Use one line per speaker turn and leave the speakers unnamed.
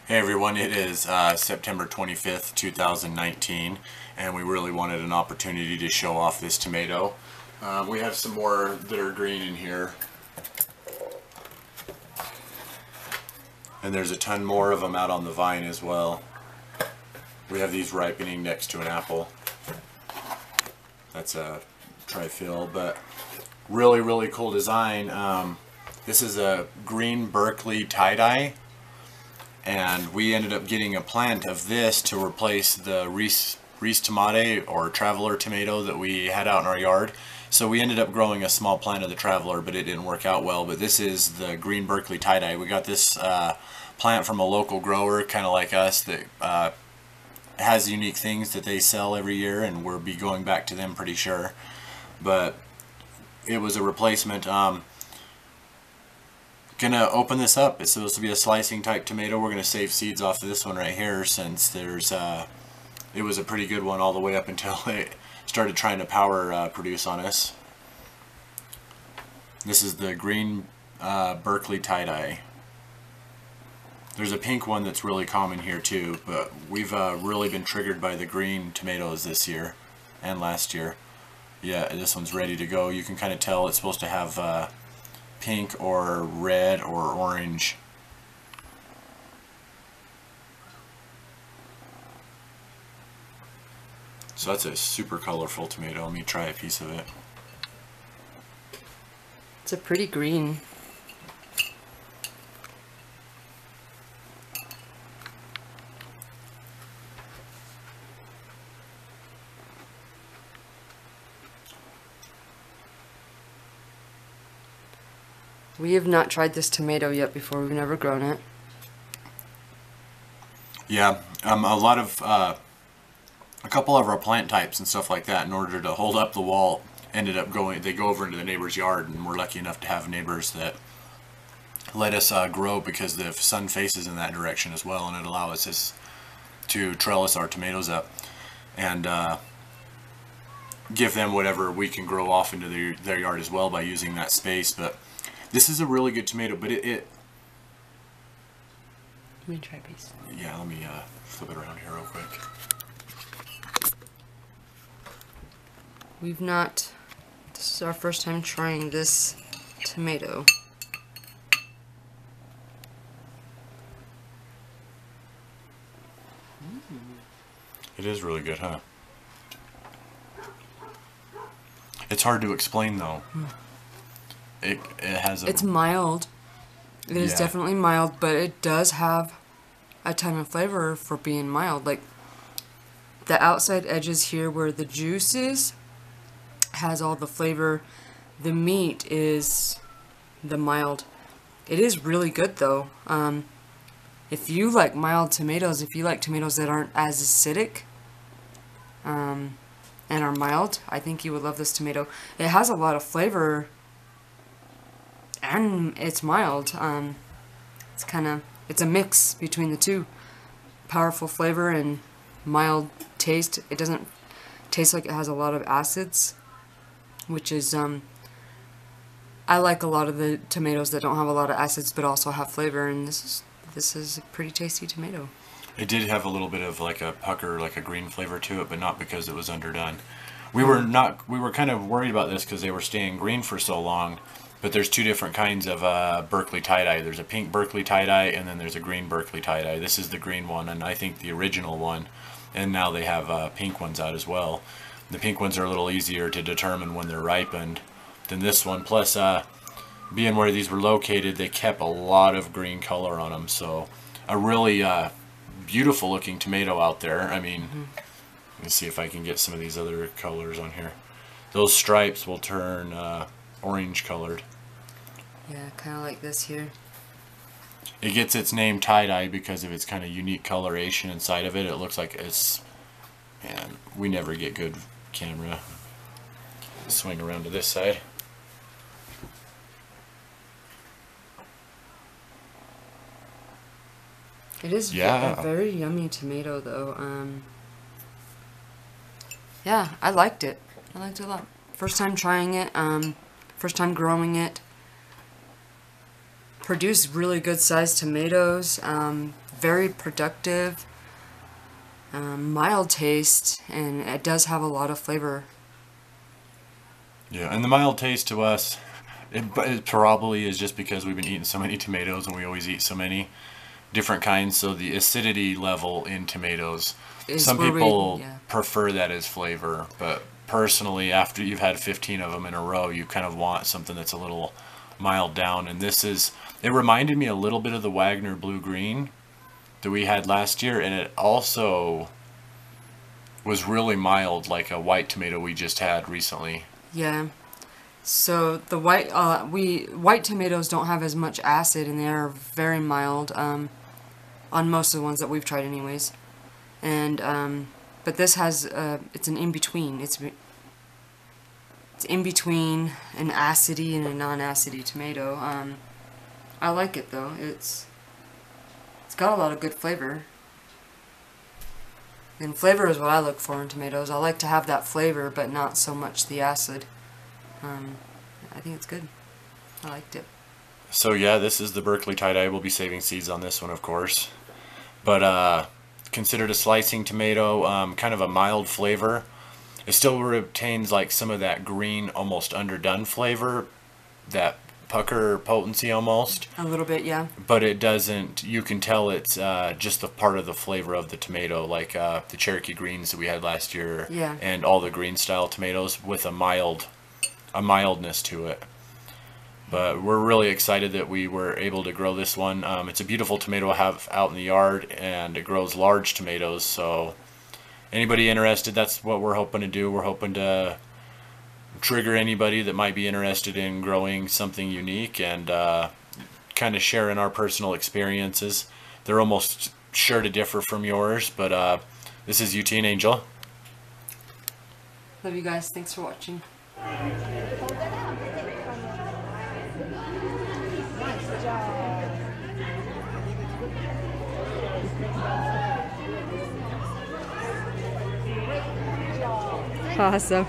Hey everyone, it is September 25th, 2019, and we really wanted an opportunity to show off this tomato. We have some more that are green in here, and there's a ton more of them out on the vine as well. We have these ripening next to an apple. That's a tri-fill, but really cool design. This is a green Berkeley tie-dye. And we ended up getting a plant of this to replace the Reese tomate or Traveler tomato that we had out in our yard. So we ended up growing a small plant of the Traveler, but it didn't work out well. But this is the green Berkeley tie-dye. We got this plant from a local grower, kind of like us, that has unique things that they sell every year, and we'll be going back to them pretty sure. But it was a replacement. Gonna open this up. It's supposed to be a slicing type tomato. We're gonna save seeds off of this one right here, since there's it was a pretty good one all the way up until it started trying to power produce on us. This is the green Berkeley tie-dye. There's a pink one that's really common here too, but we've really been triggered by the green tomatoes this year and last year. Yeah, this one's ready to go. You can kind of tell it's supposed to have pink or red or orange. So that's a super colorful tomato. Let me try a piece of it.
It's a pretty green. We have not tried this tomato yet before. We've never grown it.
Yeah, a lot of a couple of our plant types and stuff like that, in order to hold up the wall, ended up going. They go over into the neighbor's yard, and we're lucky enough to have neighbors that let us grow, because the sun faces in that direction as well, and it allows us to trellis our tomatoes up and give them whatever we can grow off into their yard as well by using that space. But this is a really good tomato, but it
Let me try a piece.
yeah, let me flip it around here real quick.
We've not, this is our first time trying this tomato.
It is really good, huh? It's hard to explain though. It has a...
It's mild. It is definitely mild, but it does have a ton of flavor for being mild. Like, the outside edges here where the juice is has all the flavor. The meat is the mild. It is really good though. If you like mild tomatoes, if you like tomatoes that aren't as acidic and are mild, I think you would love this tomato. It has a lot of flavor and it's mild. It's a mix between the two. Powerful flavor and mild taste. It doesn't taste like it has a lot of acids, which is I like a lot of the tomatoes that don't have a lot of acids but also have flavor, and this is a pretty tasty tomato.
It did have a little bit of like a pucker, like a green flavor to it, but not because it was underdone. We were kind of worried about this because they were staying green for so long. But there's two different kinds of Berkeley tie-dye. There's a pink Berkeley tie-dye, and then there's a green Berkeley tie-dye. This is the green one, and I think the original one. And now they have pink ones out as well. The pink ones are a little easier to determine when they're ripened than this one. Plus, being where these were located, they kept a lot of green color on them. So a really beautiful looking tomato out there. I mean, let me see if I can get some of these other colors on here. Those stripes will turn orange colored.
Yeah, kind of like this here.
It gets its name tie-dye because of its kind of unique coloration inside of it. It looks like it's... Man, we never get good camera. Swing around to this side.
It is a very yummy tomato though. Yeah, I liked it. I liked it a lot. First time trying it. First time growing it. Produced really good sized tomatoes. very productive, mild taste, and it does have a lot of flavor.
Yeah, and the mild taste to us, it probably is just because we've been eating so many tomatoes and we always eat so many different kinds. So the acidity level in tomatoes, some people prefer that as flavor, but personally, after you've had 15 of them in a row, you kind of want something that's a little mild down. And it reminded me a little bit of the Wagner Blue Green that we had last year, and it also was really mild, like a white tomato we just had recently.
Yeah. So the white tomatoes don't have as much acid, and they are very mild on most of the ones that we've tried, anyways. And but this has it's an in between. It's in between an acidy and a non-acidy tomato. I like it though. It's got a lot of good flavor. And flavor is what I look for in tomatoes. I like to have that flavor, but not so much the acid. I think it's good. I liked it.
So yeah, this is the Berkeley tie-dye. We'll be saving seeds on this one, of course. But considered a slicing tomato, kind of a mild flavor. It still retains like some of that green, almost underdone flavor, that pucker potency almost.
A little bit, yeah.
But it doesn't, you can tell it's just the part of the flavor of the tomato, like the Cherokee greens that we had last year,
yeah, and
all the green style tomatoes with a mildness to it. But we're really excited that we were able to grow this one. It's a beautiful tomato to have out in the yard, and it grows large tomatoes. So anybody interested, that's what we're hoping to do. We're hoping to trigger anybody that might be interested in growing something unique and kind of sharing our personal experiences. They're almost sure to differ from yours, but this is UT and Angel.
Love you guys. Thanks for watching. Awesome.